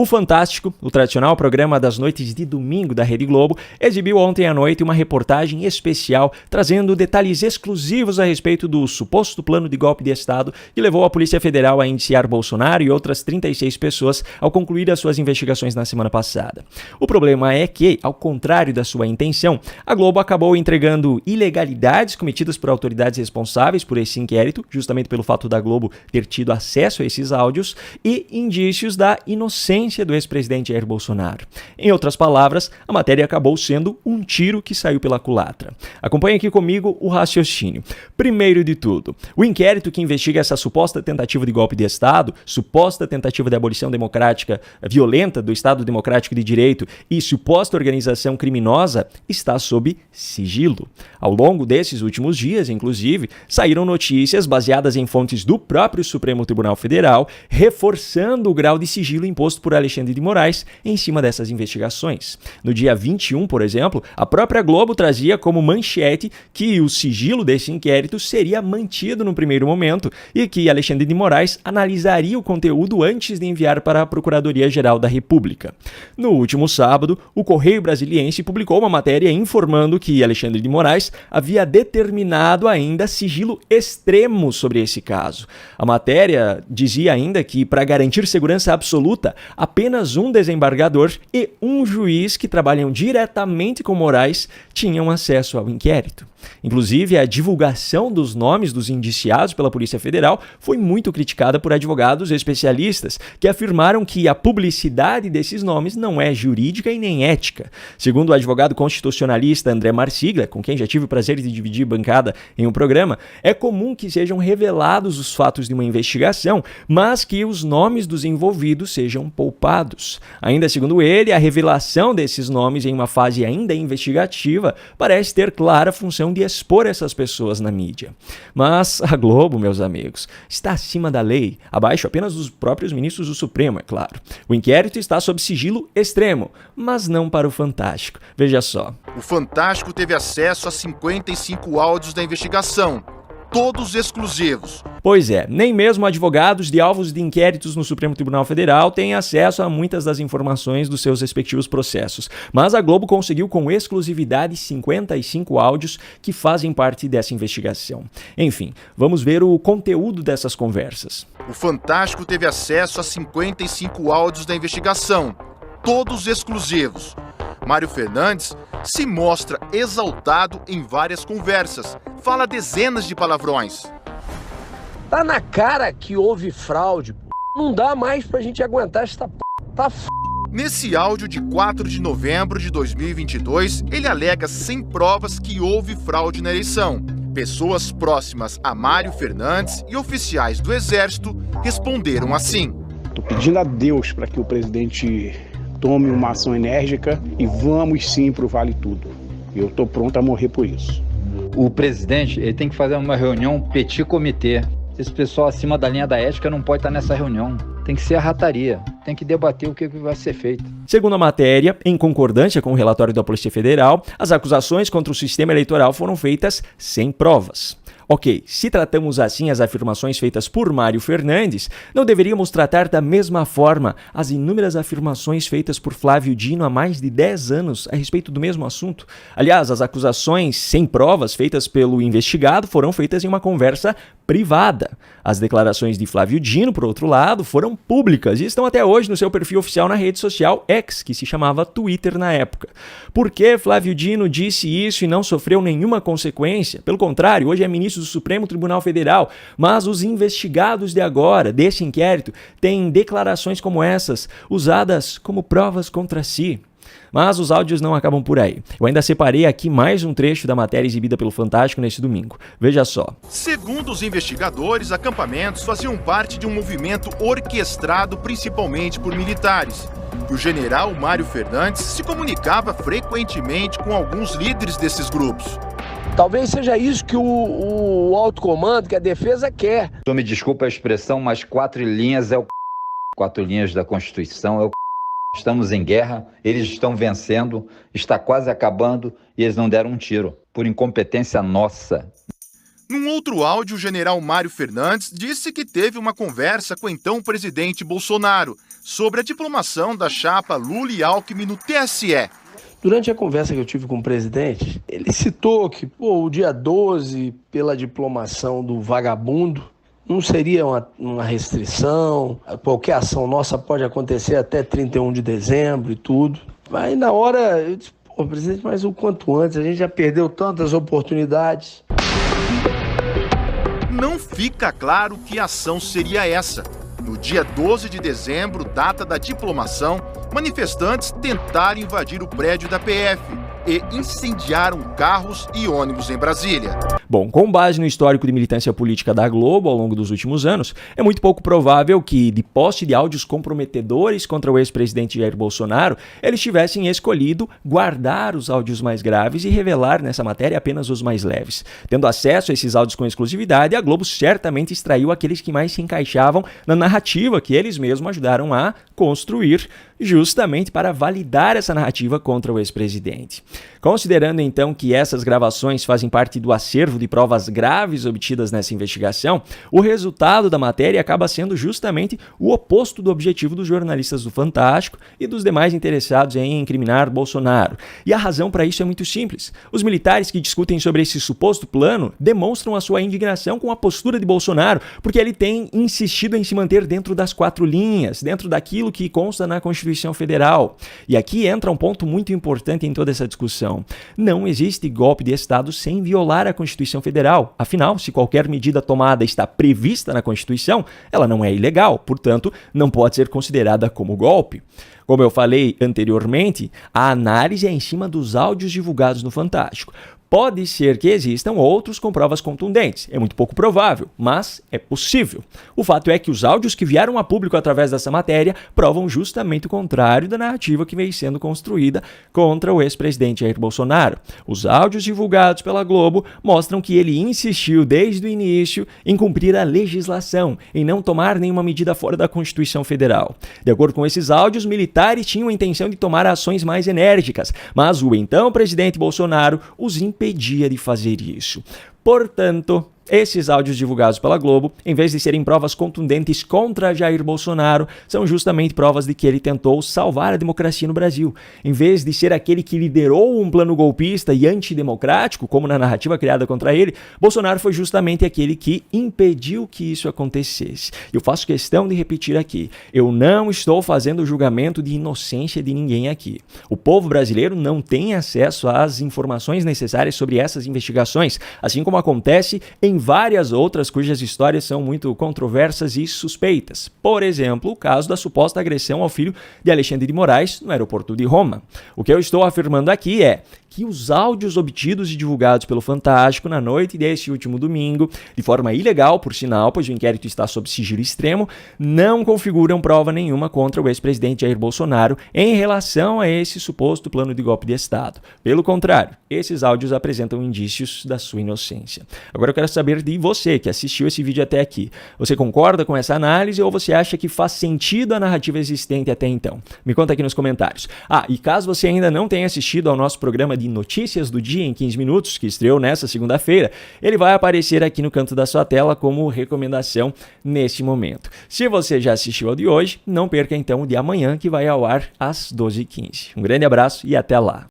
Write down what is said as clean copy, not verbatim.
O Fantástico, o tradicional programa das noites de domingo da Rede Globo, exibiu ontem à noite uma reportagem especial trazendo detalhes exclusivos a respeito do suposto plano de golpe de Estado que levou a Polícia Federal a indiciar Bolsonaro e outras 36 pessoas ao concluir as suas investigações na semana passada. O problema é que, ao contrário da sua intenção, a Globo acabou entregando ilegalidades cometidas por autoridades responsáveis por esse inquérito, justamente pelo fato da Globo ter tido acesso a esses áudios, e indícios da inocência do ex-presidente Jair Bolsonaro. Em outras palavras, a matéria acabou sendo um tiro que saiu pela culatra. Acompanhe aqui comigo o raciocínio. Primeiro de tudo, o inquérito que investiga essa suposta tentativa de golpe de Estado, suposta tentativa de abolição democrática violenta do Estado Democrático de Direito e suposta organização criminosa está sob sigilo. Ao longo desses últimos dias, inclusive, saíram notícias baseadas em fontes do próprio Supremo Tribunal Federal, reforçando o grau de sigilo imposto por Alexandre de Moraes em cima dessas investigações. No dia 21, por exemplo, a própria Globo trazia como manchete que o sigilo desse inquérito seria mantido no primeiro momento e que Alexandre de Moraes analisaria o conteúdo antes de enviar para a Procuradoria-Geral da República. No último sábado, o Correio Brasiliense publicou uma matéria informando que Alexandre de Moraes havia determinado ainda sigilo extremo sobre esse caso. A matéria dizia ainda que, para garantir segurança absoluta, apenas um desembargador e um juiz que trabalham diretamente com Moraes tinham acesso ao inquérito. Inclusive, a divulgação dos nomes dos indiciados pela Polícia Federal foi muito criticada por advogados especialistas que afirmaram que a publicidade desses nomes não é jurídica e nem ética. Segundo o advogado constitucionalista André Marsiglia, com quem já tive o prazer de dividir bancada em um programa, é comum que sejam revelados os fatos de uma investigação, mas que os nomes dos envolvidos sejam poupados. Ainda segundo ele, a revelação desses nomes em uma fase ainda investigativa parece ter clara função de expor essas pessoas na mídia. Mas a Globo, meus amigos, está acima da lei, abaixo apenas dos próprios ministros do Supremo, é claro. O inquérito está sob sigilo extremo, mas não para o Fantástico. Veja só. O Fantástico teve acesso a 55 áudios da investigação, todos exclusivos. Pois é, nem mesmo advogados de alvos de inquéritos no Supremo Tribunal Federal têm acesso a muitas das informações dos seus respectivos processos. Mas a Globo conseguiu com exclusividade 55 áudios que fazem parte dessa investigação. Enfim, vamos ver o conteúdo dessas conversas. O Fantástico teve acesso a 55 áudios da investigação, todos exclusivos. Mário Fernandes se mostra exaltado em várias conversas, fala dezenas de palavrões. Tá na cara que houve fraude, não dá mais pra gente aguentar esta tá Nesse áudio de 4 de novembro de 2022, ele alega sem provas que houve fraude na eleição. Pessoas próximas a Mário Fernandes e oficiais do Exército responderam assim. Tô pedindo a Deus para que o presidente tome uma ação enérgica e vamos sim pro Vale Tudo. Eu tô pronto a morrer por isso. O presidente ele tem que fazer uma reunião petit comitê. Esse pessoal acima da linha da ética não pode estar nessa reunião. Tem que ser a rataria. Tem que debater o que vai ser feito. Segundo a matéria, em concordância com o relatório da Polícia Federal, as acusações contra o sistema eleitoral foram feitas sem provas. Ok, se tratamos assim as afirmações feitas por Mário Fernandes, não deveríamos tratar da mesma forma as inúmeras afirmações feitas por Flávio Dino há mais de 10 anos a respeito do mesmo assunto? Aliás, as acusações sem provas feitas pelo investigado foram feitas em uma conversa privada. As declarações de Flávio Dino, por outro lado, foram públicas e estão até hoje no seu perfil oficial na rede social X, que se chamava Twitter na época. Por que Flávio Dino disse isso e não sofreu nenhuma consequência? Pelo contrário, hoje é ministro do Supremo Tribunal Federal, mas os investigados de agora, desse inquérito, têm declarações como essas, usadas como provas contra si. Mas os áudios não acabam por aí. Eu ainda separei aqui mais um trecho da matéria exibida pelo Fantástico nesse domingo. Veja só. Segundo os investigadores, acampamentos faziam parte de um movimento orquestrado principalmente por militares. O general Mário Fernandes se comunicava frequentemente com alguns líderes desses grupos. Talvez seja isso que o alto comando, que a defesa quer. Tu me desculpa a expressão, mas 4 linhas é o 4 linhas da Constituição é o Estamos em guerra, eles estão vencendo, está quase acabando e eles não deram um tiro, por incompetência nossa. Num outro áudio, o general Mário Fernandes disse que teve uma conversa com o então presidente Bolsonaro sobre a diplomação da chapa Lula e Alckmin no TSE. Durante a conversa que eu tive com o presidente, ele citou que o dia 12, pela diplomação do vagabundo, não seria uma restrição, qualquer ação nossa pode acontecer até 31 de dezembro e tudo. Mas na hora, eu disse, presidente, mas o quanto antes, a gente já perdeu tantas oportunidades. Não fica claro que ação seria essa. No dia 12 de dezembro, data da diplomação, manifestantes tentaram invadir o prédio da PF e incendiaram carros e ônibus em Brasília. Bom, com base no histórico de militância política da Globo ao longo dos últimos anos, é muito pouco provável que, de posse de áudios comprometedores contra o ex-presidente Jair Bolsonaro, eles tivessem escolhido guardar os áudios mais graves e revelar nessa matéria apenas os mais leves. Tendo acesso a esses áudios com exclusividade, a Globo certamente extraiu aqueles que mais se encaixavam na narrativa que eles mesmos ajudaram a construir, justamente para validar essa narrativa contra o ex-presidente. Considerando então que essas gravações fazem parte do acervo de provas graves obtidas nessa investigação, o resultado da matéria acaba sendo justamente o oposto do objetivo dos jornalistas do Fantástico e dos demais interessados em incriminar Bolsonaro. E a razão para isso é muito simples. Os militares que discutem sobre esse suposto plano demonstram a sua indignação com a postura de Bolsonaro, porque ele tem insistido em se manter dentro das 4 linhas, dentro daquilo que consta na Constituição Federal. E aqui entra um ponto muito importante em toda essa discussão. Não existe golpe de Estado sem violar a Constituição Federal. Afinal, se qualquer medida tomada está prevista na Constituição, ela não é ilegal, portanto, não pode ser considerada como golpe. Como eu falei anteriormente, a análise é em cima dos áudios divulgados no Fantástico. Pode ser que existam outros com provas contundentes. É muito pouco provável, mas é possível. O fato é que os áudios que vieram a público através dessa matéria provam justamente o contrário da narrativa que vem sendo construída contra o ex-presidente Jair Bolsonaro. Os áudios divulgados pela Globo mostram que ele insistiu desde o início em cumprir a legislação, em não tomar nenhuma medida fora da Constituição Federal. De acordo com esses áudios, militares tinham a intenção de tomar ações mais enérgicas, mas o então presidente Bolsonaro os impedia de fazer isso. Portanto, esses áudios divulgados pela Globo, em vez de serem provas contundentes contra Jair Bolsonaro, são justamente provas de que ele tentou salvar a democracia no Brasil. Em vez de ser aquele que liderou um plano golpista e antidemocrático, como na narrativa criada contra ele, Bolsonaro foi justamente aquele que impediu que isso acontecesse. Eu faço questão de repetir aqui, eu não estou fazendo julgamento de inocência de ninguém aqui. O povo brasileiro não tem acesso às informações necessárias sobre essas investigações, assim como acontece em várias outras cujas histórias são muito controversas e suspeitas. Por exemplo, o caso da suposta agressão ao filho de Alexandre de Moraes no aeroporto de Roma. O que eu estou afirmando aqui é que os áudios obtidos e divulgados pelo Fantástico na noite deste último domingo, de forma ilegal, por sinal, pois o inquérito está sob sigilo extremo, não configuram prova nenhuma contra o ex-presidente Jair Bolsonaro em relação a esse suposto plano de golpe de Estado. Pelo contrário, esses áudios apresentam indícios da sua inocência. Agora eu quero saber de você que assistiu esse vídeo até aqui. Você concorda com essa análise ou você acha que faz sentido a narrativa existente até então? Me conta aqui nos comentários. E caso você ainda não tenha assistido ao nosso programa de Notícias do Dia em 15 minutos, que estreou nesta segunda-feira, ele vai aparecer aqui no canto da sua tela como recomendação nesse momento. Se você já assistiu ao de hoje, não perca então o de amanhã, que vai ao ar às 12h15. Um grande abraço e até lá!